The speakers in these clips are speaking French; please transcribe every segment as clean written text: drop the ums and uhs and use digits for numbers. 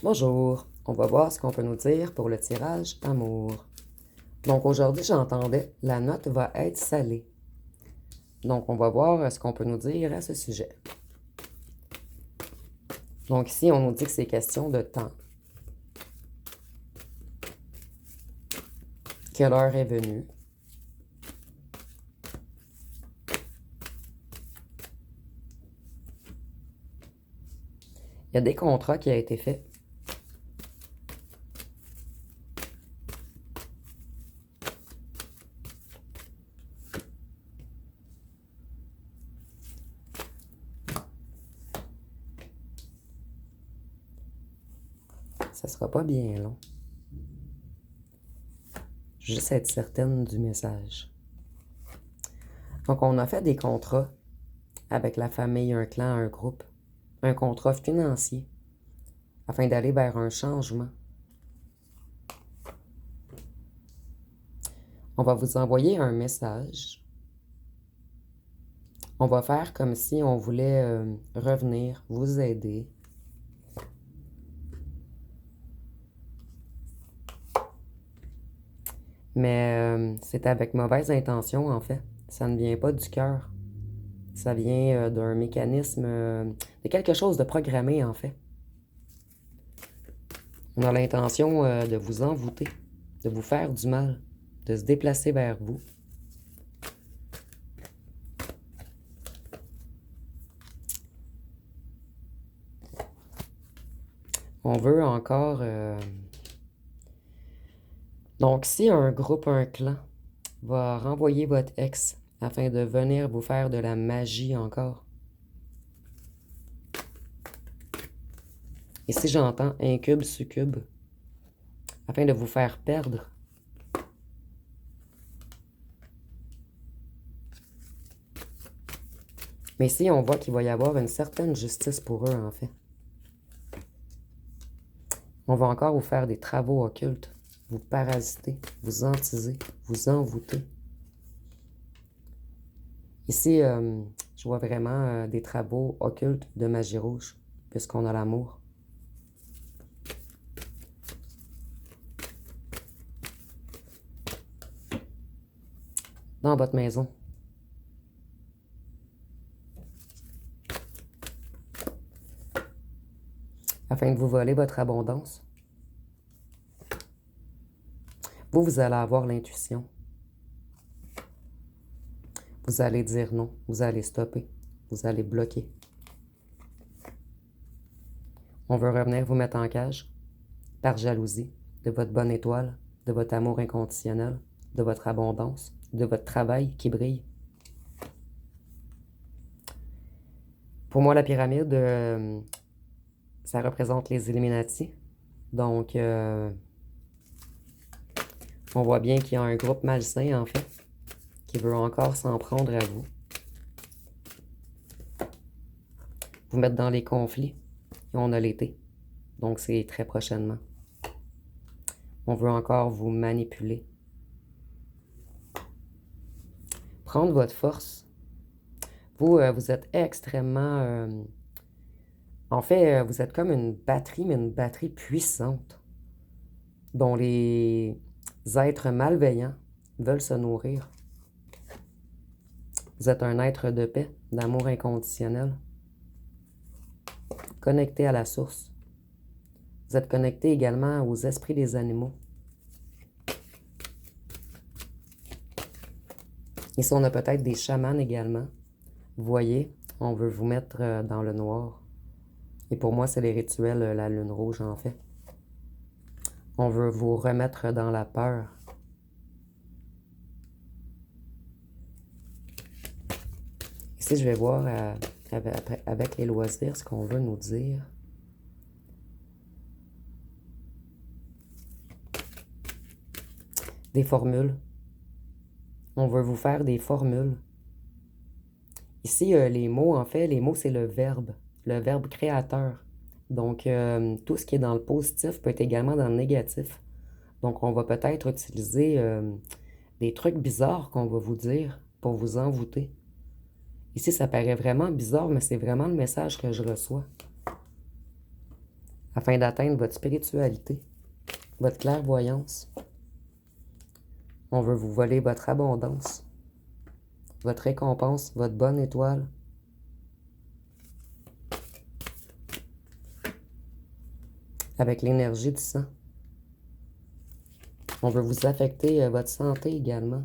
Bonjour, on va voir ce qu'on peut nous dire pour le tirage amour. Donc aujourd'hui, j'entendais la note va être salée. Donc on va voir ce qu'on peut nous dire à ce sujet. Donc ici, on nous dit que c'est question de temps. Quelle heure est venue? Il y a des contrats qui ont été faits. Ça sera pas bien long. Juste être certaine du message. Donc on a fait des contrats avec la famille, un clan, un groupe. Un contrat financier afin d'aller vers un changement. On va vous envoyer un message. On va faire comme si on voulait revenir, vous aider. Mais c'est avec mauvaise intention, en fait. Ça ne vient pas du cœur. Ça vient d'un mécanisme, de quelque chose de programmé, en fait. On a l'intention de vous envoûter, de vous faire du mal, de se déplacer vers vous. On veut encore... Donc, si un groupe, un clan va renvoyer votre ex afin de venir vous faire de la magie encore. Ici, j'entends incube, succube, afin de vous faire perdre. Mais ici, on voit qu'il va y avoir une certaine justice pour eux, en fait. On va encore vous faire des travaux occultes, vous parasiter, vous entiser, vous envoûter. Ici, je vois vraiment des travaux occultes de magie rouge, puisqu'on a l'amour. Dans votre maison. Afin de vous voler votre abondance. Vous allez avoir l'intuition. Vous allez dire non, vous allez stopper, vous allez bloquer. On veut revenir vous mettre en cage par jalousie de votre bonne étoile, de votre amour inconditionnel, de votre abondance, de votre travail qui brille. Pour moi, la pyramide, ça représente les Illuminati. Donc, on voit bien qu'il y a un groupe malsain, en fait, qui veut encore s'en prendre à vous. Vous mettre dans les conflits. Et on a l'été. Donc, c'est très prochainement. On veut encore vous manipuler. Prendre votre force. Vous, vous êtes extrêmement... en fait, vous êtes comme une batterie, mais une batterie puissante, dont les êtres malveillants veulent se nourrir. Vous êtes un être de paix, d'amour inconditionnel, connecté à la source. Vous êtes connecté également aux esprits des animaux. Ici, on a peut-être des chamans également. Vous voyez, on veut vous mettre dans le noir. Et pour moi, c'est les rituels, la lune rouge, en fait. On veut vous remettre dans la peur. Ici, je vais voir avec les loisirs ce qu'on veut nous dire. Des formules. On veut vous faire des formules. Ici, les mots, en fait, les mots, c'est le verbe créateur. Donc, tout ce qui est dans le positif peut être également dans le négatif. Donc, on va peut-être utiliser des trucs bizarres qu'on va vous dire pour vous envoûter. Ici, ça paraît vraiment bizarre, mais c'est vraiment le message que je reçois. afin d'atteindre votre spiritualité, votre clairvoyance. On veut vous voler votre abondance, votre récompense, votre bonne étoile. Avec l'énergie du sang. On veut vous affecter votre santé également.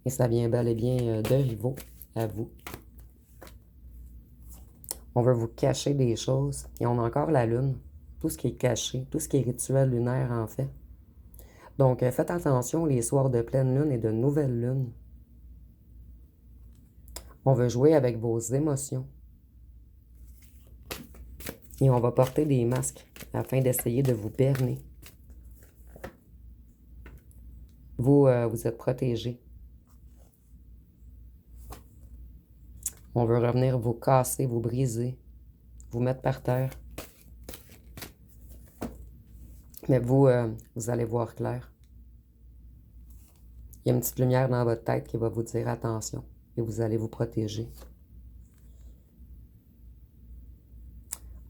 Et ça vient bel et bien de Rivaux, à vous. On veut vous cacher des choses. Et on a encore la lune. Tout ce qui est caché, tout ce qui est rituel lunaire en fait. Donc faites attention les soirs de pleine lune et de nouvelle lune. On veut jouer avec vos émotions. Et on va porter des masques afin d'essayer de vous berner. Vous, vous êtes protégés. On veut revenir vous casser, vous briser, vous mettre par terre. Mais vous, vous allez voir clair. Il y a une petite lumière dans votre tête qui va vous dire attention et vous allez vous protéger.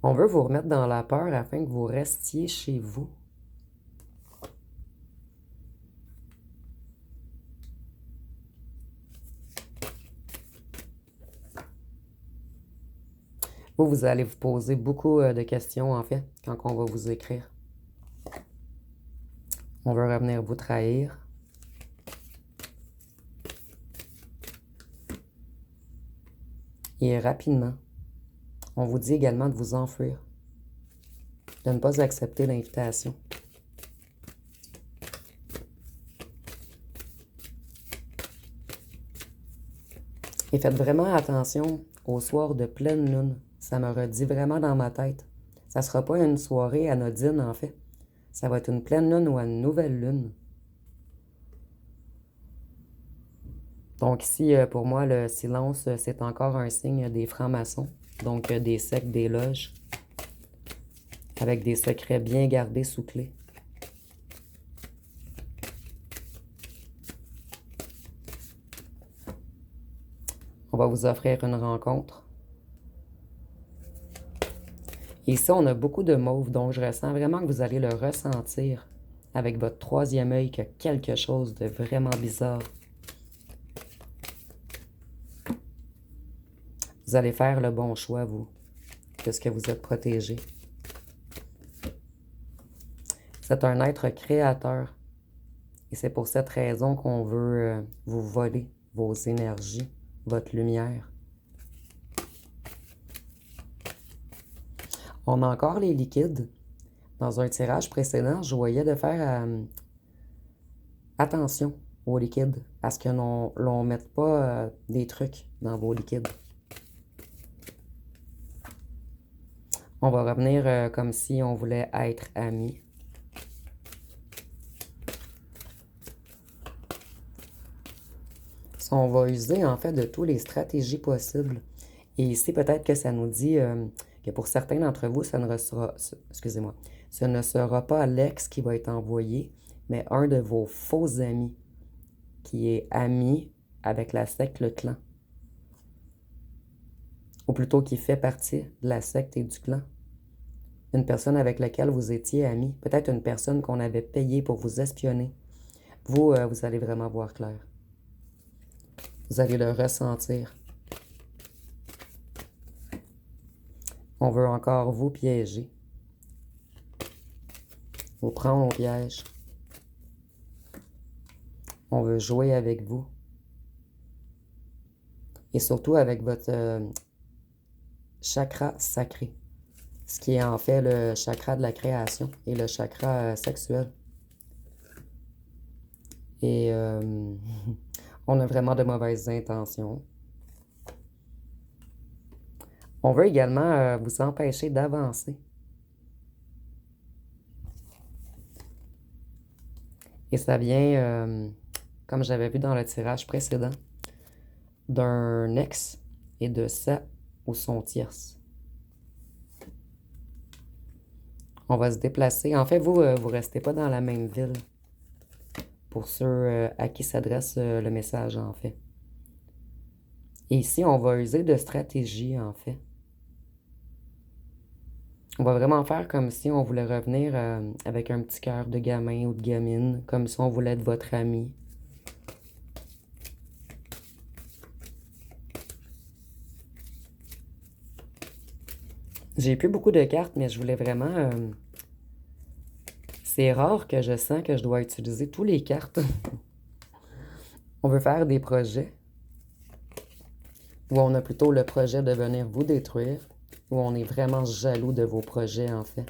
On veut vous remettre dans la peur afin que vous restiez chez vous. Vous allez vous poser beaucoup de questions, en fait, quand on va vous écrire. On veut revenir vous trahir. Et rapidement, on vous dit également de vous enfuir, de ne pas accepter l'invitation. Et faites vraiment attention au soir de pleine lune. Ça me redit vraiment dans ma tête. Ça ne sera pas une soirée anodine, en fait. Ça va être une pleine lune ou une nouvelle lune. Donc ici, pour moi, le silence, c'est encore un signe des francs-maçons. Donc des sectes, des loges, avec des secrets bien gardés sous clé. On va vous offrir une rencontre. Et ici, on a beaucoup de mauve, donc je ressens vraiment que vous allez le ressentir avec votre troisième œil, qu'il y a quelque chose de vraiment bizarre. Vous allez faire le bon choix, vous, puisque vous êtes protégé. Vous êtes un être créateur. Et c'est pour cette raison qu'on veut vous voler vos énergies, votre lumière. On a encore les liquides. Dans un tirage précédent, je voyais de faire attention aux liquides, à ce que l'on ne mette pas des trucs dans vos liquides. On va revenir comme si on voulait être amis. On va user en fait de toutes les stratégies possibles. Et ici, peut-être que ça nous dit que pour certains d'entre vous, ce ne sera pas l'ex qui va être envoyé, mais un de vos faux amis qui est ami avec la secte, le clan. Ou plutôt qui fait partie de la secte et du clan. Une personne avec laquelle vous étiez ami. Peut-être une personne qu'on avait payée pour vous espionner. Vous, vous allez vraiment voir clair. Vous allez le ressentir. On veut encore vous piéger. Vous prendre au piège. On veut jouer avec vous. Et surtout avec votre chakra sacré. Ce qui est en fait le chakra de la création et le chakra sexuel. Et on a vraiment de mauvaises intentions. On veut également vous empêcher d'avancer. Et ça vient, comme j'avais vu dans le tirage précédent, d'un ex et de sa ou son tierce. On va se déplacer. En fait, vous ne restez pas dans la même ville. Pour ceux à qui s'adresse le message, en fait. Et ici, on va user de stratégie, en fait. On va vraiment faire comme si on voulait revenir avec un petit cœur de gamin ou de gamine, comme si on voulait être votre ami. J'ai plus beaucoup de cartes, mais je voulais vraiment... c'est rare que je sens que je dois utiliser toutes les cartes. On veut faire des projets, ou on a plutôt le projet de venir vous détruire, ou on est vraiment jaloux de vos projets, en fait,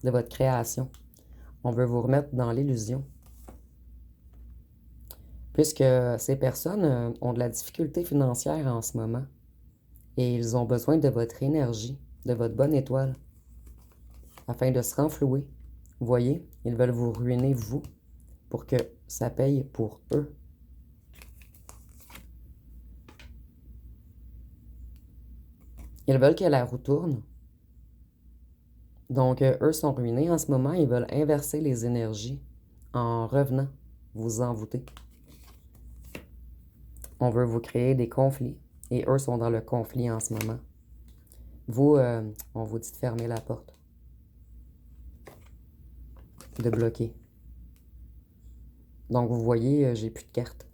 de votre création. On veut vous remettre dans l'illusion. Puisque ces personnes ont de la difficulté financière en ce moment, et ils ont besoin de votre énergie, de votre bonne étoile, afin de se renflouer. Vous voyez, ils veulent vous ruiner, vous, pour que ça paye pour eux. Ils veulent que la roue tourne. Donc, eux sont ruinés en ce moment. Ils veulent inverser les énergies en revenant vous envoûter. On veut vous créer des conflits. Et eux sont dans le conflit en ce moment. Vous, on vous dit de fermer la porte. De bloquer. Donc, vous voyez, j'ai plus de cartes.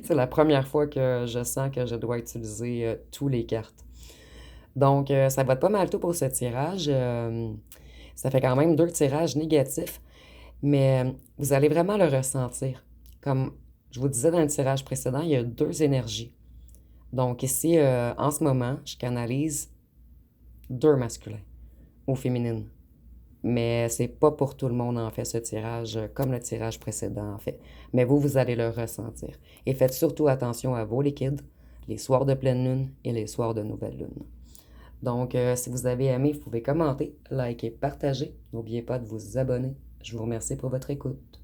C'est la première fois que je sens que je dois utiliser tous les cartes. Donc, ça va être pas mal tout pour ce tirage. Ça fait quand même 2 tirages négatifs, mais vous allez vraiment le ressentir. Comme je vous disais dans le tirage précédent, il y a 2 énergies. Donc ici, en ce moment, je canalise 2 masculins ou féminines. Mais c'est pas pour tout le monde, en fait, ce tirage, comme le tirage précédent, en fait. Mais vous, vous allez le ressentir. Et faites surtout attention à vos liquides, les soirs de pleine lune et les soirs de nouvelle lune. Donc, si vous avez aimé, vous pouvez commenter, liker, partager. N'oubliez pas de vous abonner. Je vous remercie pour votre écoute.